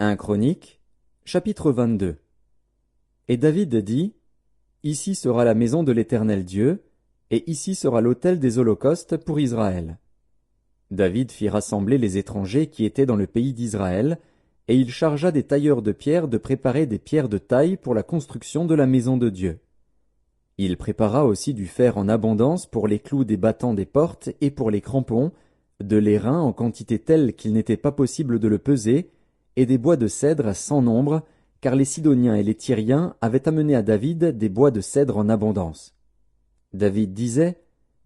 1 Chroniques, chapitre 22. Et David dit, Ici sera la maison de l'Éternel Dieu, et ici sera l'autel des holocaustes pour Israël. David fit rassembler les étrangers qui étaient dans le pays d'Israël, et il chargea des tailleurs de pierre de préparer des pierres de taille pour la construction de la maison de Dieu. Il prépara aussi du fer en abondance pour les clous des battants des portes et pour les crampons, de l'airain en quantité telle qu'il n'était pas possible de le peser, et des bois de cèdre sans nombre, car les Sidoniens et les Tyriens avaient amené à David des bois de cèdre en abondance. David disait,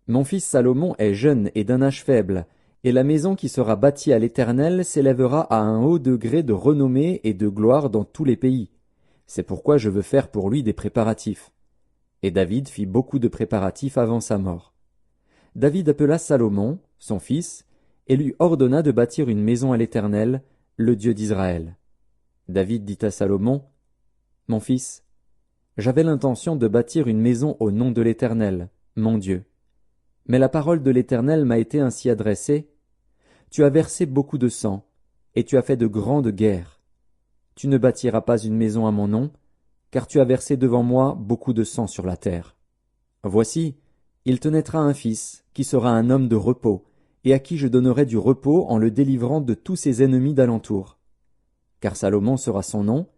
Mon fils Salomon est jeune et d'un âge faible, et la maison qui sera bâtie à l'Éternel s'élèvera à un haut degré de renommée et de gloire dans tous les pays. C'est pourquoi je veux faire pour lui des préparatifs. Et David fit beaucoup de préparatifs avant sa mort. David appela Salomon, son fils, et lui ordonna de bâtir une maison à l'Éternel, le Dieu d'Israël. David dit à Salomon, Mon fils, j'avais l'intention de bâtir une maison au nom de l'Éternel, mon Dieu. Mais la parole de l'Éternel m'a été ainsi adressée, Tu as versé beaucoup de sang, et tu as fait de grandes guerres. Tu ne bâtiras pas une maison à mon nom, car tu as versé devant moi beaucoup de sang sur la terre. Voici, il te naîtra un fils, qui sera un homme de repos, et à qui je donnerai du repos en le délivrant de tous ses ennemis d'alentour. Car Salomon sera son nom,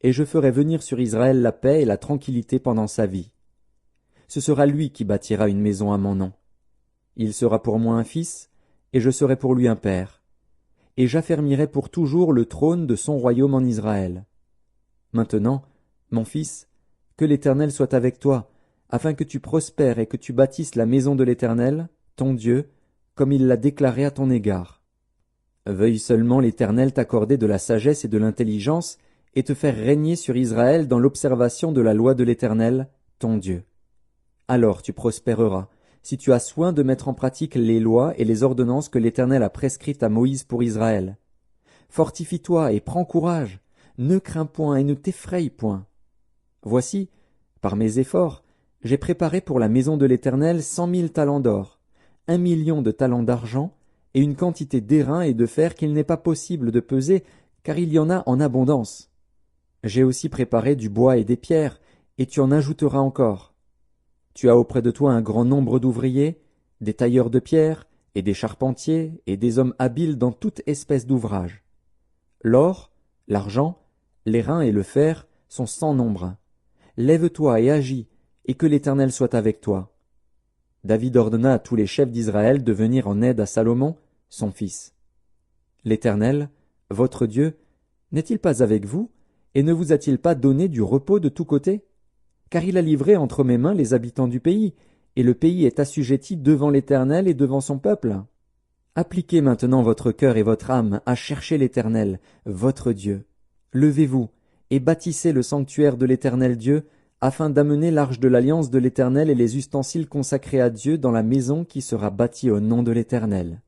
et je ferai venir sur Israël la paix et la tranquillité pendant sa vie. Ce sera lui qui bâtira une maison à mon nom. Il sera pour moi un fils, et je serai pour lui un père. Et j'affermirai pour toujours le trône de son royaume en Israël. Maintenant, mon fils, que l'Éternel soit avec toi, afin que tu prospères et que tu bâtisses la maison de l'Éternel, ton Dieu, comme il l'a déclaré à ton égard. Veuille seulement l'Éternel t'accorder de la sagesse et de l'intelligence, et te faire régner sur Israël dans l'observation de la loi de l'Éternel, ton Dieu. Alors tu prospéreras, si tu as soin de mettre en pratique les lois et les ordonnances que l'Éternel a prescrites à Moïse pour Israël. Fortifie-toi et prends courage, ne crains point et ne t'effraie point. Voici, par mes efforts, j'ai préparé pour la maison de l'Éternel 100 000 talents d'or, 1 million de talents d'argent, et une quantité d'airain et de fer qu'il n'est pas possible de peser, car il y en a en abondance. J'ai aussi préparé du bois et des pierres, et tu en ajouteras encore. Tu as auprès de toi un grand nombre d'ouvriers, des tailleurs de pierre, et des charpentiers, et des hommes habiles dans toute espèce d'ouvrage. L'or, l'argent, l'airain et le fer sont sans nombre. Lève-toi et agis, et que l'Éternel soit avec toi. David ordonna à tous les chefs d'Israël de venir en aide à Salomon, son fils. L'Éternel, votre Dieu, n'est-il pas avec vous, et ne vous a-t-il pas donné du repos de tous côtés? Car il a livré entre mes mains les habitants du pays, et le pays est assujetti devant l'Éternel et devant son peuple. Appliquez maintenant votre cœur et votre âme à chercher l'Éternel, votre Dieu. Levez-vous, et bâtissez le sanctuaire de l'Éternel Dieu, afin d'amener l'arche de l'alliance de l'Éternel et les ustensiles consacrés à Dieu dans la maison qui sera bâtie au nom de l'Éternel.